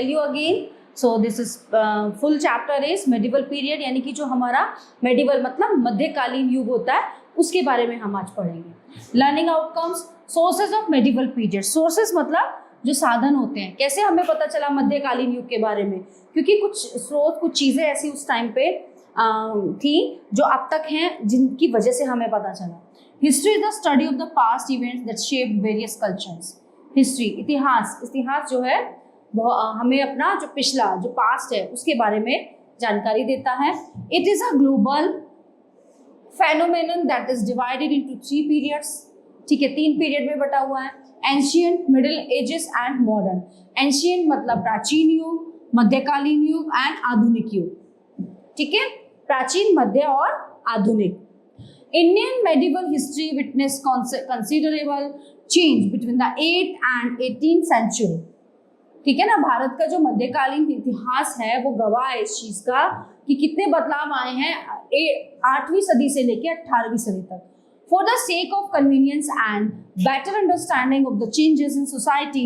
Tell you again. So this is full chapter is medieval period, यानी कि जो हमारा मेडिवल मतलब मध्यकालीन युग होता है उसके बारे में हम आज पढ़ेंगे. Learning outcomes, sources of medieval period. Sources मतलब जो साधन होते हैं. कैसे हमें पता चला मध्यकालीन युग के बारे में? क्योंकि कुछ स्रोत, कुछ चीज़ें ऐसी उस टाइम पे थी जो अब तक हैं, जिनकी वजह से हमें पता चला. History is the study of the past events that shaped various cultures. History, इतिहास. इतिहास जो है वो हमें अपना जो पिछला, जो पास्ट है, उसके बारे में जानकारी देता है. It is a global phenomenon that is divided into 3 periods. ठीक है, 3 पीरियड में बटा हुआ है. Ancient, middle ages and modern. Ancient मतलब प्राचीन युग, मध्यकालीन युग एंड आधुनिक युग. ठीक है, प्राचीन, मध्य और आधुनिक. Indian medieval history witness considerable change between the 8th and 18th century. ठीक है ना, भारत का जो मध्यकालीन इतिहास है वो गवाह है इस चीज का कि कितने बदलाव आए हैं 8वीं सदी से लेकर 18वीं सदी तक. For the sake of convenience and better understanding of the changes in society,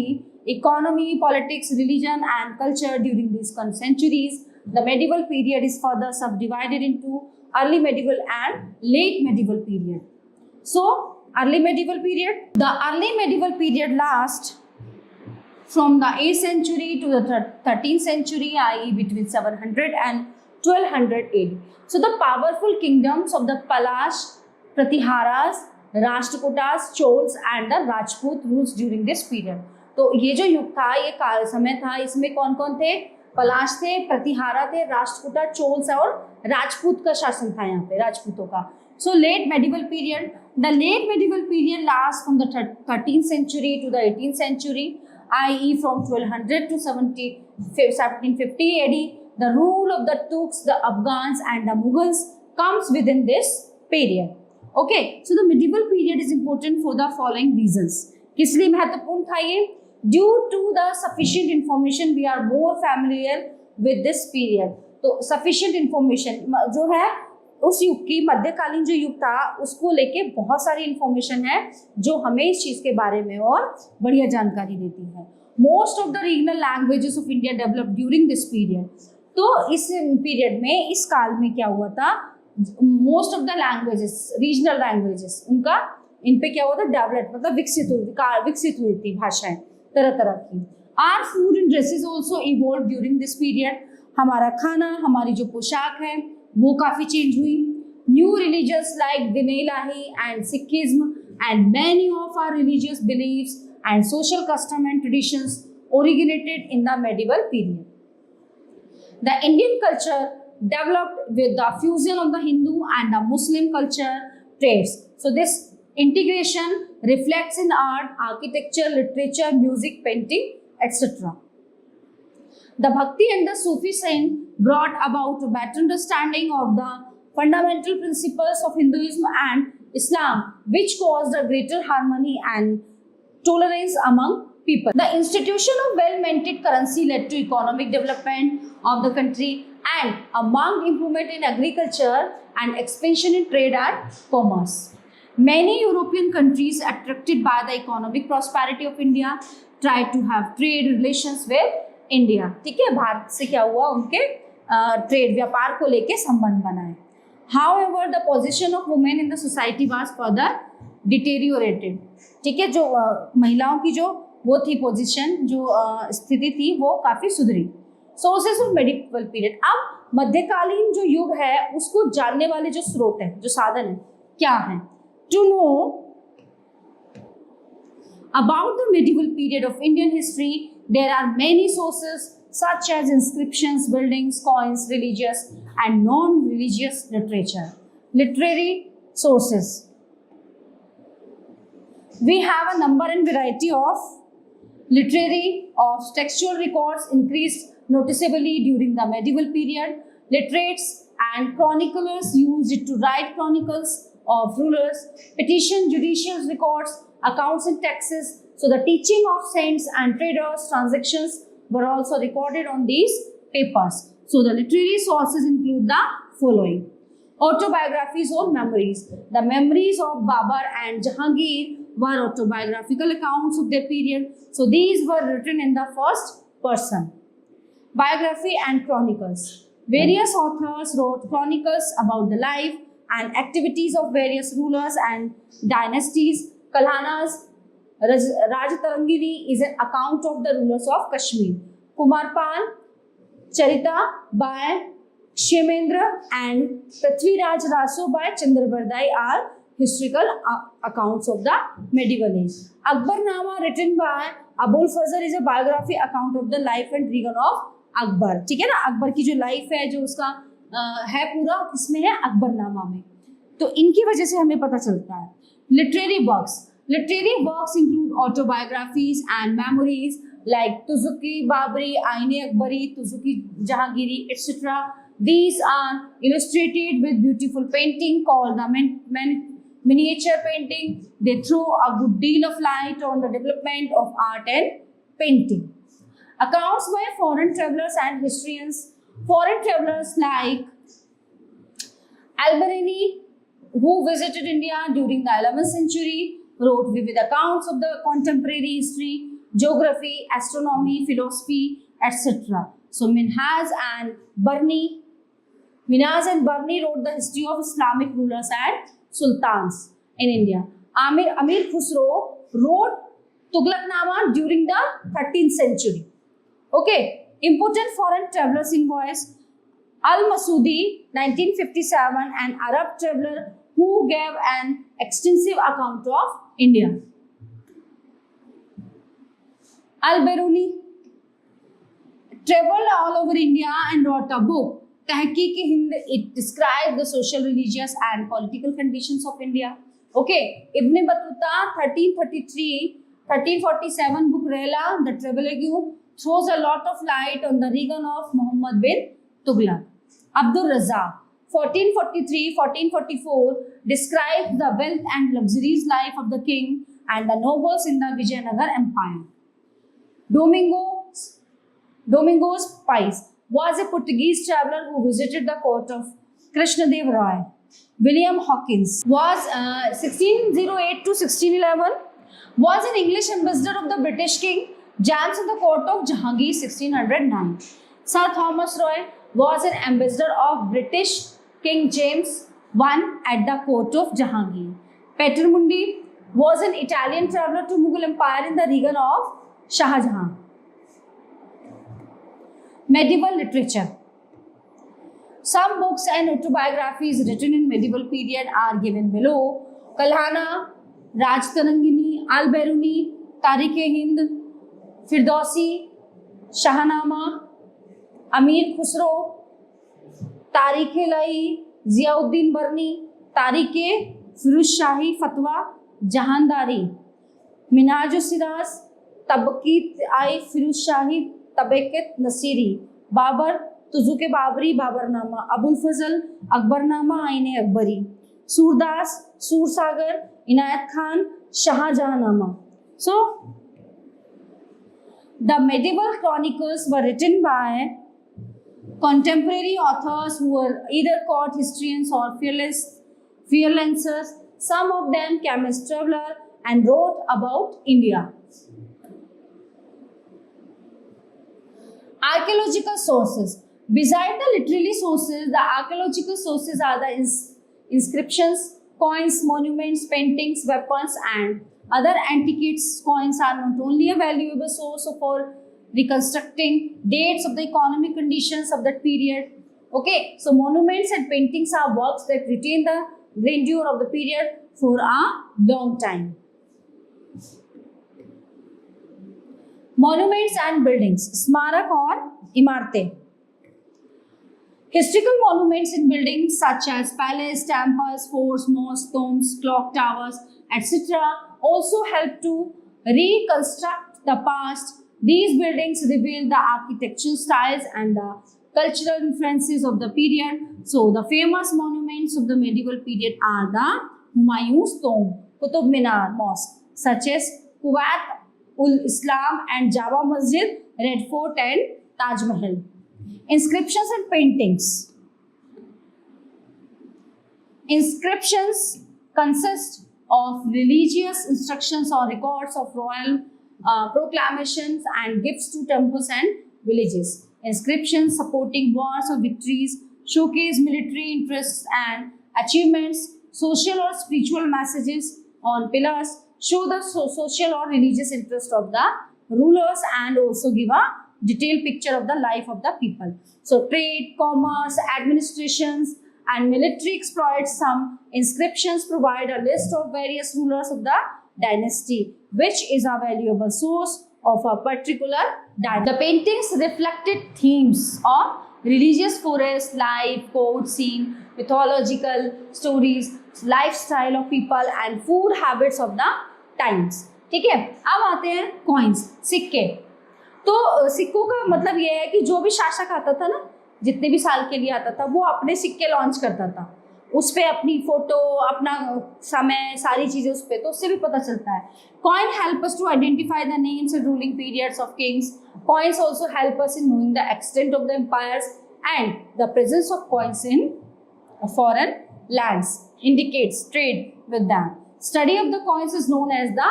economy, politics, religion and culture during these centuries, the medieval period is further subdivided into early medieval and late medieval period. So, early medieval period. The early medieval period lasts from the 8th century to the 13th century, i.e. between 700 and 1200 AD. So, the powerful kingdoms of the Palash, Pratiharas, Rashtrakutas, Cholas and the Rajput rules during this period. तो ये जो युग था, ये काल समय था, इसमें कौन कौन थे? पलाश थे, प्रतिहारा थे, राष्ट्रकूटा, चोल्स और राजपूत का शासन था यहाँ पे, राजपूतों का. So late medieval period. The late medieval period last from the 13th century to the 18th century, i.e. from 1200 to 1750 AD. The rule of the Turks, the Afghans and the Mughals comes within this period. Okay, so the medieval period is important for the following reasons. किस लिए महत्वपूर्ण था ये? Due to the sufficient information, we are more familiar with this period. तो sufficient information जो है उस युग की, मध्यकालीन जो युग था उसको लेके बहुत सारी इंफॉर्मेशन है जो हमें इस चीज के बारे में और बढ़िया जानकारी देती है. Most of the regional languages of India developed during this period. तो इस पीरियड में, इस काल में क्या हुआ था? Most of the languages, regional languages, उनका इन पे क्या हुआ था? डेवलप मतलब विकसित हुई थी भाषाएं तरह तरह की. Our food and dresses also evolve during this period. हमारा खाना, हमारी जो पोशाक है वो काफी चेंज हुई. New religious like Din i Ilahi and Sikhism and many of our religious believes and social custom and traditions originated in the medieval period. The Indian culture developed with the fusion of the Hindu and the Muslim culture traits. So this integration reflects in art, architecture, literature, music, painting, etc. The Bhakti and the Sufi saint brought about a better understanding of the fundamental principles of Hinduism and Islam, which caused a greater harmony and tolerance among people. The institution of well-maintained currency led to economic development of the country and a marked improvement in agriculture and expansion in trade and commerce. Many European countries, attracted by the economic prosperity of India, tried to have trade relations with India. ठीक है, भारत से क्या हुआ? उनके trade, व्यापार को लेके संबंध बनाए. However, the position of women in the society was further deteriorated. ठीक है, जो महिलाओं की जो वो थी पोजीशन, जो स्थिति थी, वो काफी सुधरी. Sources of medieval period. अब मध्यकालीन जो युग है उसको जानने वाले जो स्रोत हैं, जो साधन है, क्या है? To know about the medieval period of Indian history there are many sources such as inscriptions, buildings, coins, religious and non-religious literature. Literary sources. We have a number and variety of literary of textual records increased noticeably during the medieval period. Literates and chroniclers used it to write chronicles of rulers, petition, judicial records, accounts and taxes. So the teaching of saints and traders' transactions were also recorded on these papers. So the literary sources include the following: autobiographies or memories. The memories of Babar and Jahangir were autobiographical accounts of their period. So these were written in the first person. Biography and chronicles. Various authors wrote chronicles about the life and activities of various rulers and dynasties. Kalhana's Rajatarangini is an account of the rulers of Kashmir. Kumarpal, Charita by Kshemendra and Prithviraj Raso by Chandrabardai are historical accounts of the medieval age. Akbarnama written by Abul Fazl is a biography account of the life and reign of Akbar. ठीक है ना, अकबर की जो life है, जो उसका है पूरा, किसमें है? अकबरनामा में. तो इनकी वजह से हमें पता चलता है. Literary works include autobiographies and memories like Tuzuki Babari, Aine Akbari, Tuzuki Jahangiri etcetera. These are illustrated with beautiful painting called the miniature painting. They throw a good deal of light on the development of art and painting. Accounts by foreign travelers and historians. Foreign travelers like Al-Biruni, who visited India during the 11th century, wrote vivid accounts of the contemporary history, geography, astronomy, philosophy, etc. So Minhaj and Barni wrote the history of Islamic rulers and sultans in India. Amir Khusro wrote Tughlaqnama during the 13th century. Okay, important foreign travelers invoice. Al-Masudi, 1957, an Arab traveler who gave an extensive account of India. Al-Biruni traveled all over India and wrote a book, Tehqiq-e-Hind. It described the social, religious and political conditions of India. Okay, Ibn Battuta, 1347 book Rehla, the Travelogue, throws a lot of light on the reign of Muhammad bin Tughlaq. Abdul Razzaq, 1443-1444, describes the wealth and luxurious life of the king and the nobles in the Vijayanagar Empire. Domingos Pais was a Portuguese traveler who visited the court of Krishnadev Rai. William Hawkins was 1608 to 1611, was an English ambassador of the British king James in the court of Jahangir 1609. Sir Thomas Roy was an ambassador of British King James I at the court of Jahangir. Peter Mundi was an Italian traveler to Mughal Empire in the reign of Shah Jahan. Medieval literature. Some books and autobiographies written in medieval period are given below. Kalhana, Rajatarangini, Al-Biruni, Tariq-e-Hind, Firdausi, Shahnama, Amir Khusro, Tariq-e-Lahi, Ziauddin Barni, Tariq-e-Firuz Shahi Fatwa, Jahandari, Minhaj-u-Siraz, Tabaqit-i-Firuz Shahi, Tabaqat-Nasiri, Babar, Tuzuke Babri, Babarnama, Abul Fazl, Akbarnama, Aine Akbari, Surdas, Sursagar, Inayat Khan, Shah Jahanama. So, the medieval chronicles were written by contemporary authors who were either court historians or freelancers. Some of them came as traveler and wrote about India. Archaeological sources. Beside the literary sources, the archaeological sources are the inscriptions, coins, monuments, paintings, weapons, and other antiquities. Coins are not only a valuable source for reconstructing dates of the economic conditions of that period. Okay, so monuments and paintings are works that retain the grandeur of the period for a long time. Monuments and buildings, Smarak or Imarte. Historical monuments in buildings such as palace, temples, forts, mosques, tombs, clock towers, etc. also help to reconstruct the past. These buildings reveal the architectural styles and the cultural influences of the period. So, the famous monuments of the medieval period are the Humayun's Tomb, Qutub Minar Mosque, such as Kuwait-ul-Islam and Java Masjid, Red Fort and Taj Mahal. Inscriptions and paintings. Inscriptions consist of religious instructions or records of royal proclamations and gifts to temples and villages. Inscriptions supporting wars or victories showcase military interests and achievements. Social or spiritual messages on pillars show the social or religious interest of the rulers and also give a detailed picture of the life of the people. So trade, commerce, administrations and military exploits. Some inscriptions provide a list of various rulers of the dynasty, which is a valuable source of a particular dynasty. The paintings reflected themes of religious forest life, court scene, mythological stories, lifestyle of people and food habits of the times. ठीक है, अब आते हैं coins, सिक्के। तो सिक्कों का मतलब ये है कि जो भी शासक आता था ना, जितने भी साल के लिए आता था, वो अपने सिक्के लॉन्च करता था, उस पर अपनी फोटो, अपना समय, सारी चीजें उस पर, तो उससे भी पता चलता है। Coin help us to identify the names and ruling periods of kings. Coins also help us in knowing the extent of the empires and the presence of coins in foreign lands indicates trade with them. Study of the coins is known as the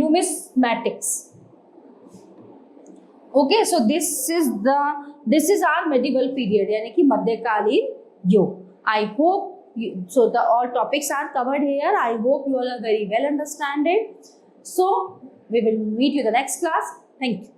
numismatics. Okay, so this is our medieval period, यानी कि मध्यकालीन युग. I hope so the all topics are covered here. I hope you all are very well understand it. So we will meet you the next class. Thank you.